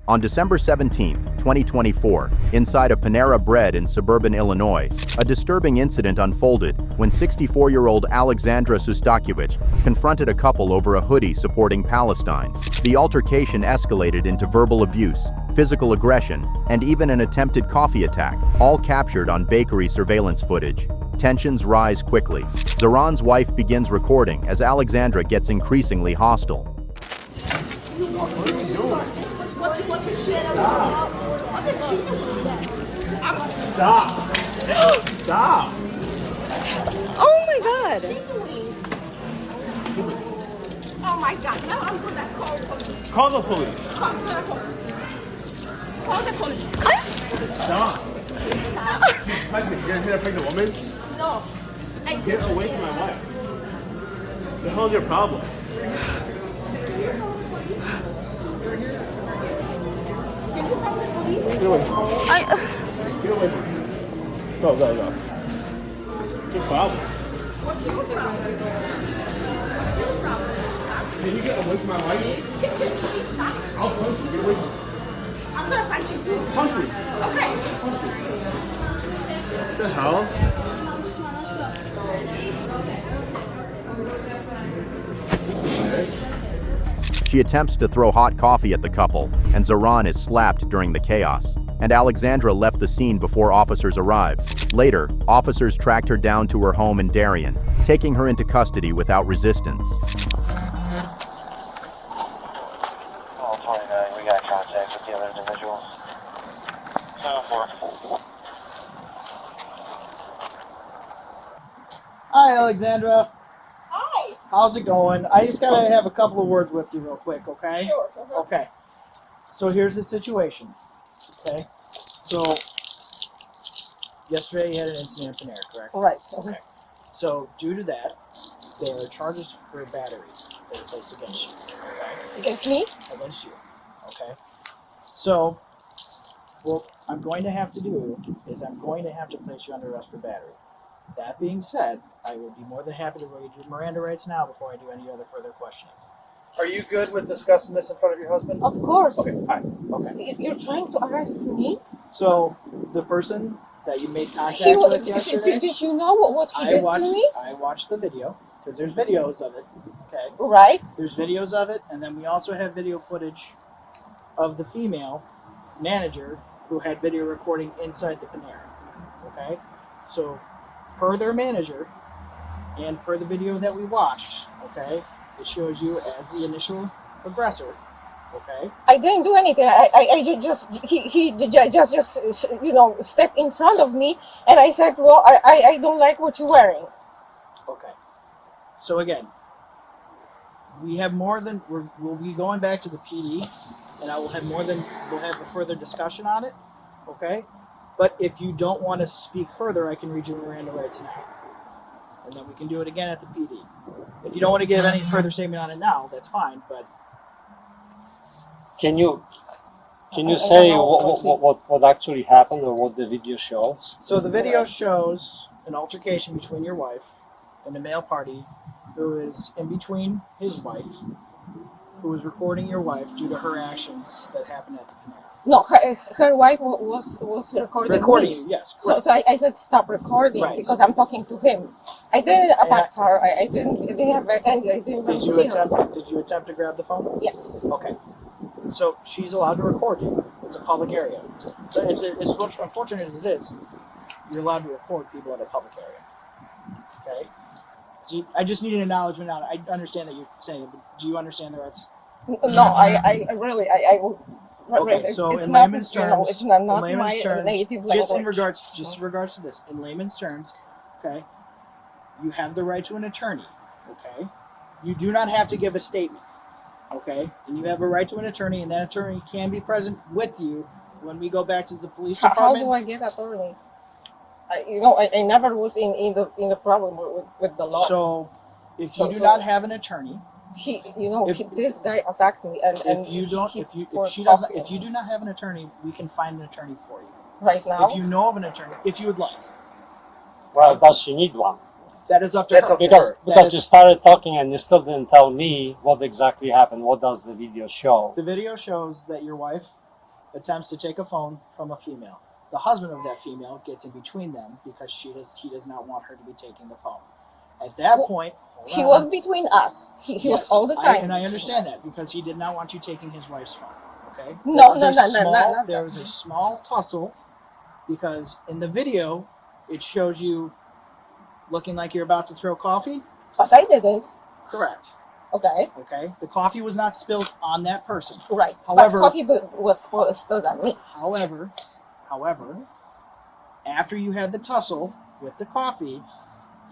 On December 17, 2024, inside a Panera Bread in suburban Illinois, a disturbing incident unfolded when 64-year-old Alexandra Sustakiewicz confronted a couple over a hoodie supporting Palestine. The altercation escalated into verbal abuse, physical aggression, and even an attempted coffee attack, all captured on bakery surveillance footage. Tensions rise quickly. Zoran's wife begins recording as Alexandra gets increasingly hostile. What the shit? What the shit? Stop! Stop! Oh my god! Oh my god, now I'm gonna call police. Call the police. Call the police. Stop. You're gonna hit a pregnant woman? No. I Get away from my wife. The hell's your problem? Can you call the police? Get away. Get away from me. Go. What's your problem? What's your problem? What's your problem? Can you get away from my wife? Can she stop? I'll punch you. Get away from me. I'm gonna punch you too. Punch me. Okay. What the hell? She attempts to throw hot coffee at the couple, and Zoran is slapped during the chaos. And Alexandra left the scene before officers arrived. Later, officers tracked her down to her home in Darien, taking her into custody without resistance. All 29, we got contact with the other individuals. 7-4. Hi, Alexandra. Hi. How's it going? I just gotta have a couple of words with you real quick, okay? Sure. Okay. So here's the situation, okay? So, yesterday you had an incident in Panera, correct? Right. Okay. So, due to that, there are charges for battery that are placed against you, okay? Against me? Against you, okay? So, what I'm going to have to do is I'm going to have to place you under arrest for battery. That being said, I would be more than happy to read your Miranda rights now before I do any other further questioning. Are you good with discussing this in front of your husband? Of course. Okay, all right, okay. You're trying to arrest me? So, the person that you made contact He, with yesterday, did you know what he did to me? I watched the video, because there's videos of it, okay? Right. There's videos of it, and then we also have video footage of the female manager who had video recording inside the Panera, okay? So, per their manager, and per the video that we watched, okay, it shows you as the initial aggressor, okay? I didn't do anything. I he just stepped in front of me, and I said, well, I don't like what you're wearing. Okay. So again, we have more than we'll be going back to the PD, and we'll have a further discussion on it, okay? But if you don't want to speak further, I can read you Miranda rights now, and then we can do it again at the PD. If you don't want to give any further statement on it now, that's fine. But Can you say what actually happened or what the video shows? so the video shows an altercation between your wife and a male party who is in between his wife, who is recording your wife due to her actions that happened at the Panera. No, her wife was recording me. you, yes. So I said stop recording Right. because I'm talking to him. I didn't attack her. I didn't have any. I didn't even see her. Did you attempt to grab the phone? Yes. Okay. So she's allowed to record you. It's a public area. So it's unfortunate as it is, you're allowed to record people at a public area. Okay? So I just need an acknowledgement on it. I understand that you're saying it, but do you understand the rights? No, I really, I will. Okay, so it's in not, layman's you know, terms, it's not in my layman's terms, native language. just in regards to this, in layman's terms, okay, you have the right to an attorney, okay? You do not have to give a statement, okay? And you have a right to an attorney, and that attorney can be present with you when we go back to the police How department. do I get attorney? I never was in the problem with the law. So, if you do not have an attorney, This guy attacked me, and if you do not have an attorney, we can find an attorney for you. right now. If you know of an attorney, if you would like, Well, does she need one? that is up to her. Because you started talking and you still didn't tell me what exactly happened. What does the video show? The video shows that your wife attempts to take a phone from a female. The husband of that female gets in between them because he does not want her to be taking the phone. At that point, He was between us. He was all the time. and I understand that because he did not want you taking his wife's phone. Okay. No. There was a small tussle because in the video it shows you looking like you're about to throw coffee. But I didn't. Correct. Okay. Okay. The coffee was not spilled on that person. Right. However, but coffee was spilled on me. However, after you had the tussle with the coffee,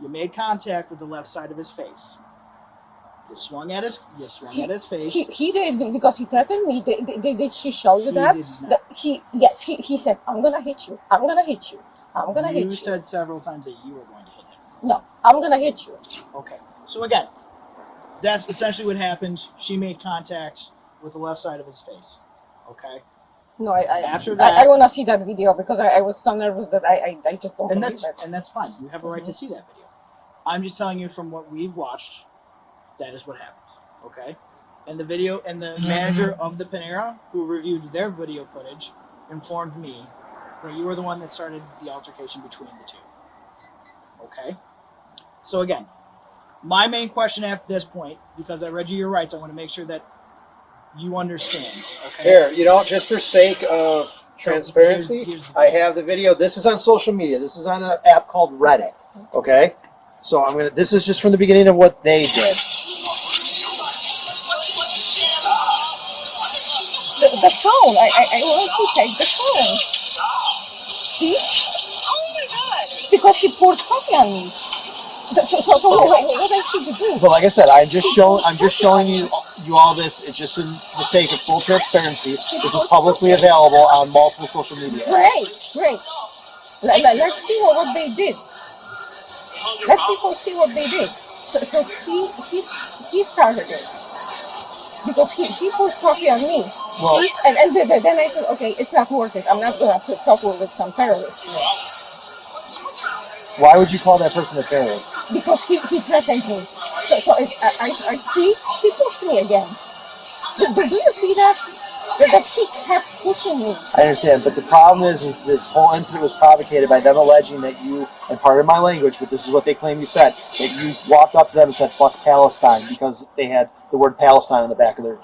you made contact with the left side of his face. You swung at his face. He did because he threatened me. Did she show you that? Did not. He said, I'm gonna hit you. I'm gonna hit you. I'm gonna hit you. You said several times that you were going to hit him. No, I'm gonna hit you. Okay. So again, that's essentially what happened. She made contact with the left side of his face. Okay. No, After that, I want to see that video because I was so nervous that I just don't and believe it. and that's fine. You have a right to see that video. I'm just telling you from what we've watched, that is what happened. Okay, and the video and the manager of the Panera who reviewed their video footage informed me that you were the one that started the altercation between the two. Okay, so again, my main question at this point, because I read you your rights, I want to make sure that you understand. Okay. Here, just for sake of transparency, here's I have the video. This is on social media. This is on an app called Reddit. Okay, so this is just from the beginning of what they did. The phone. I want to take the phone. See? Oh my God! Because he poured coffee on me. So what I should do? But like I said, I'm just showing you all this. It's just in the sake of full transparency. This is publicly available on multiple social media. Great. Let's see what they did. Let people see what they did. So he started it because he poured coffee on me. Well, and then I said, okay, it's not worth it. I'm not gonna talk with some terrorists. why would you call that person a terrorist? Because he threatened me. So I see he pushed me again. Do you see that? That he kept pushing me. I understand, but the problem is this whole incident was provocated by them alleging that you, and pardon my language, but this is what they claim you said, that you walked up to them and said, "Fuck Palestine," because they had the word Palestine on the back of their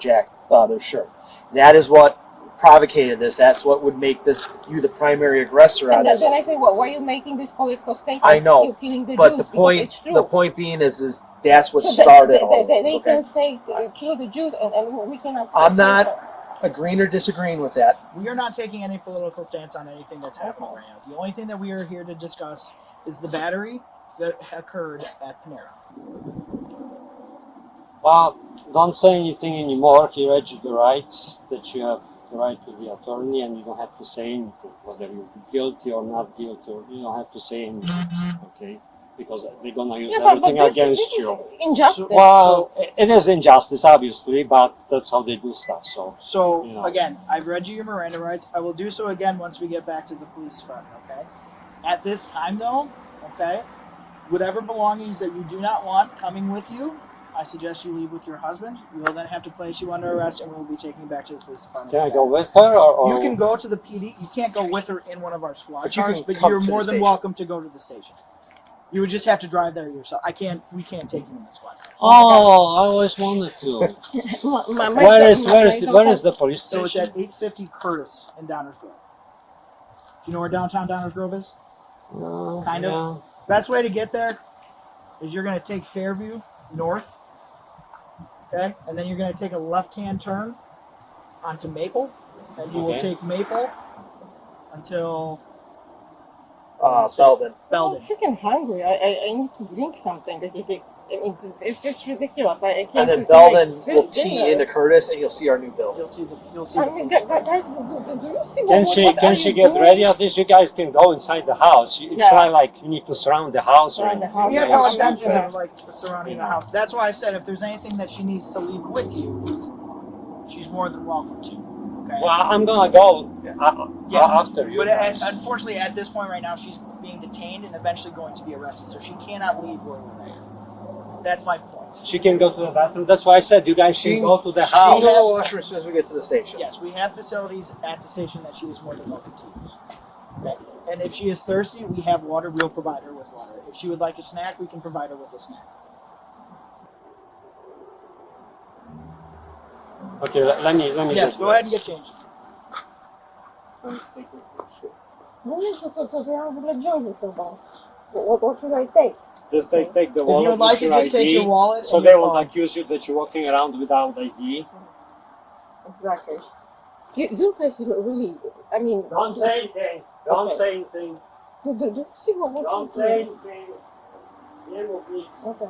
their shirt. That is what provocated this. That's what would make you the primary aggressor on this. Then I say, well, why are you making this political statement? I know, You're killing the but Jews, the point being is that's what so started all they this. can say kill the Jews, and we cannot say I'm not so. agreeing or disagreeing with that. We are not taking any political stance on anything that's happening right now. The only thing that we are here to discuss is the battery that occurred at Panera. Well, don't say anything anymore. He read you the rights, that you have the right to the attorney, and you don't have to say anything, whether you're guilty or not guilty. You don't have to say anything, okay? Because they're gonna use everything this against you. is injustice. Well, it is injustice, obviously, but that's how they do stuff. So, you know. Again, I've read you your Miranda rights. I will do so again once we get back to the police department, okay? At this time, though, okay, whatever belongings that you do not want coming with you, I suggest you leave with your husband. We will then have to place you under arrest, and we will be taking you back to the police department. Can I go with her, or You can go to the PD. You can't go with her in one of our squad But you cars, can but come you're to the more than station. welcome to go to the station. You would just have to drive there yourself. We can't take you in the squad car. Oh, I always wanted to. Where is the police So it's station? at 850 Curtis in Downers Grove. Do you know where downtown Downers Grove is? Kind of. Yeah. Best way to get there is you're going to take Fairview north, okay, and then you're going to take a left-hand turn onto Maple, and you will Okay. take Maple until Belden. Belden. I'm freaking hungry. I need to drink something. It's just ridiculous. I can't. And then do Belden tonight. will tee into Curtis, and you'll see our new building. You'll see. I mean, guys, do you see Can what she are get you doing? ready? At least you guys can go inside the house. It's Yeah. not like you need to surround the house or Surround the anything. house. We have Yeah. no intentions of like surrounding the house. That's why I said if there's anything that she needs to leave with you, she's more than welcome to. Okay. Well, I'm gonna go after you But guys. unfortunately, at this point right now, she's being detained and eventually going to be arrested, so she cannot leave where we're at. That's my point. She can go to the bathroom. That's why I said you guys She can go to the She can go to the house. washroom as soon as we get to the station. Yes, we have facilities at the station that she is more than welcome to use. Okay. And if she is thirsty, we have water. We'll provide her with water. If she would like a snack, we can provide her with a snack. Okay, let me. Yes, just go ahead and get changed. No nie, to ja mam w ogóle wziąć ze sobą. What should I take? Just take the If wallet. you would like with to your just take ID, your wallet so and they your won't phone. accuse you that you're walking around without ID. Exactly. You guys really, I mean... Don't say anything. Don't Okay. say anything. Do see what's Don't say anything. Nie mów nic. Okay.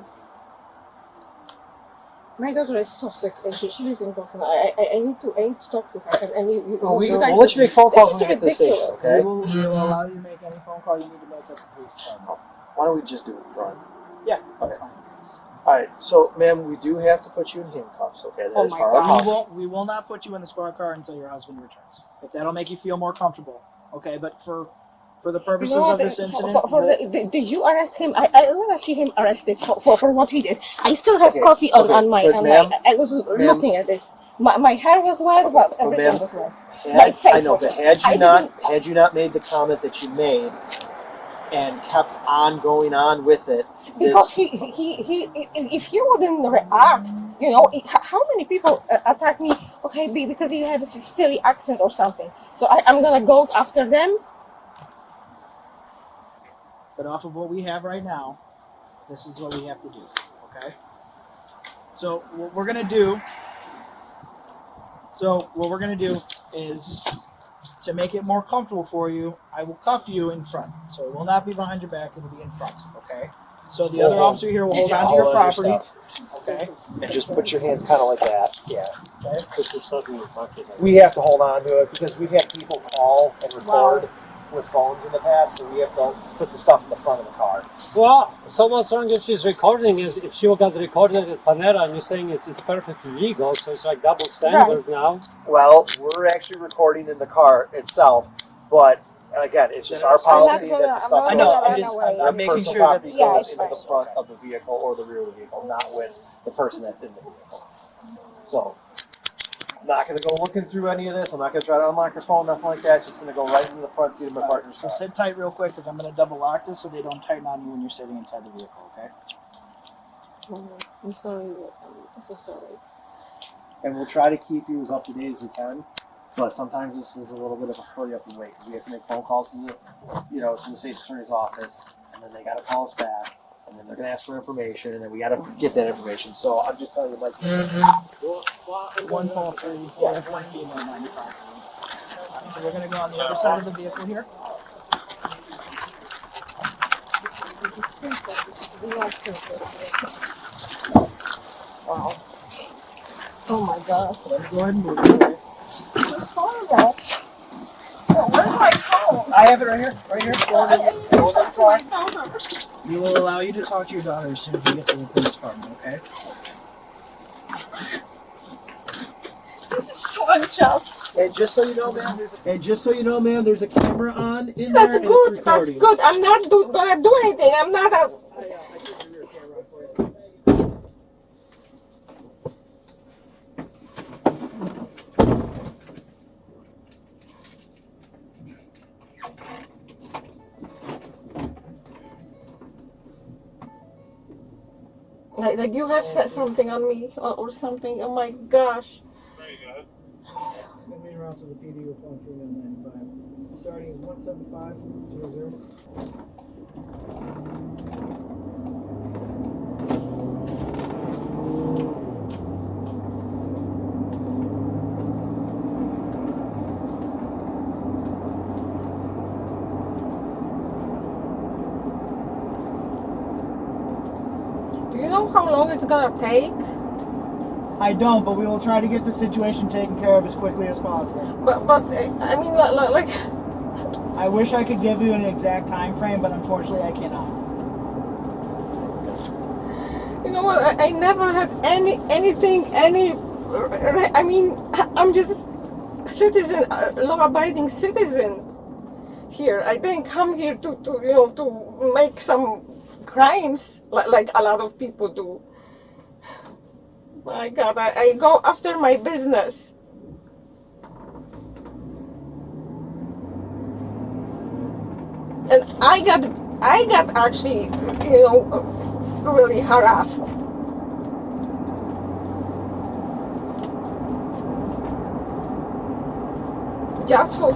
My daughter is so sick, and she lives in Boston. I need to talk to her, and you Well, you guys. we'll let you make phone calls This when we is get to the station, ridiculous. okay? We will allow you to make any phone call you need to make at the police department. Why don't we just do it in front? Yeah, Okay. that's fine. All right, so, ma'am, we do have to put you in handcuffs, okay? That Oh is my part God. of We the will, we will not put you in the squad car until your husband returns. If that'll make you feel more comfortable, okay? But for the purposes No, of this incident, did you arrest him? I want to see him arrested for what he did. I still have Okay, coffee on, okay, on my. but On ma'am, my I was looking at this. My hair was wet, but everything ma'am, was wet. My face I know, was but wet. had you not made the comment that you made and kept on going on with it, Because he if he wouldn't react, you know, how many people attack me? Okay, because you have a silly accent or something. So I'm gonna go after them. but off of what we have right now, this is what we have to do, okay? So what we're gonna do is, to make it more comfortable for you, I will cuff you in front. So it will not be behind your back; it will be in front, okay? So the other officer here will hold on to your property, okay? and just put your hands kind of like that. Yeah. Okay. Put the stuff in your pocket. We have to hold on to it because we've had people call and record with phones in the past, so we have to put the stuff in the front of the car. Well, so what's wrong if she's recording? If she got recorded at Panera and you're saying it's perfectly legal, so it's like double standard now. Well, we're actually recording in the car itself, but again, it's just our policy that the stuff I know, goes I'm in just- your I'm making personal sure property that's- Yeah, goes it's into the fine. front of the vehicle or the rear of the vehicle, not with the person that's in the vehicle. So, I'm not going to go looking through any of this. I'm not going to try to unlock your phone, nothing like that. It's just going to go right into the front seat of my partner's So car. sit tight real quick, because I'm going to double lock this so they don't tighten on you when you're sitting inside the vehicle, okay? I'm sorry. I'm so sorry. And we'll try to keep you as up to date as we can. But sometimes this is a little bit of a hurry up and wait because we have to make phone calls to the state's attorney's office, and then they got to call us back, and then they're going to ask for information, and then we got to get that information. So I'm just telling you, like, 1 call 3, yeah, 1 female 95. So we're going to go on the other side of the vehicle here. Wow. Oh my God. Let me go ahead and move it, okay? It's horrible. Where's my phone? I have it right here, right here. My daughter. We will allow you to talk to your daughter as soon as we get to the police department, okay? This is so unjust. and just so you know, ma'am, there's a camera on in there. That's and it's good. That's recording. good. I'm not gonna do anything. I'm not a. Like you have said something on me or something. Oh my gosh. Moving around to the PD with 13995. Starting 17500. Do you know how long it's gonna take? I don't, but we will try to get the situation taken care of as quickly as possible. But I mean like I wish I could give you an exact time frame, but unfortunately I cannot. you know what? I never had anything. I mean, I'm just citizen, law-abiding citizen here. I didn't come here to make some crimes like a lot of people do. My God, I go after my business. And I got actually, really harassed. Just for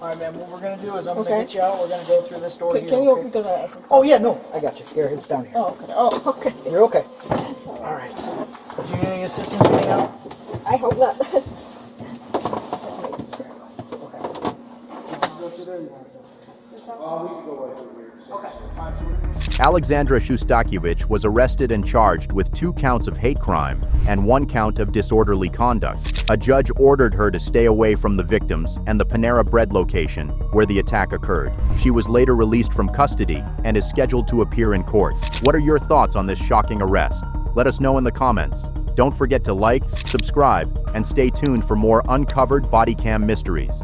All right, man. What we're gonna do is I'm Okay. gonna get you out. We're gonna go through this door here. Can you okay? open the? Oh yeah, no, I got you. Here, it's down here. Oh, okay. Oh, okay. You're okay. All right. Do you need any assistance getting out? I hope not. Alexandra Shostakovich was arrested and charged with 2 counts of hate crime and 1 count of disorderly conduct. A judge ordered her to stay away from the victims and the Panera Bread location where the attack occurred. She was later released from custody and is scheduled to appear in court. What are your thoughts on this shocking arrest? Let us know in the comments. Don't forget to like, subscribe, and stay tuned for more uncovered body cam mysteries.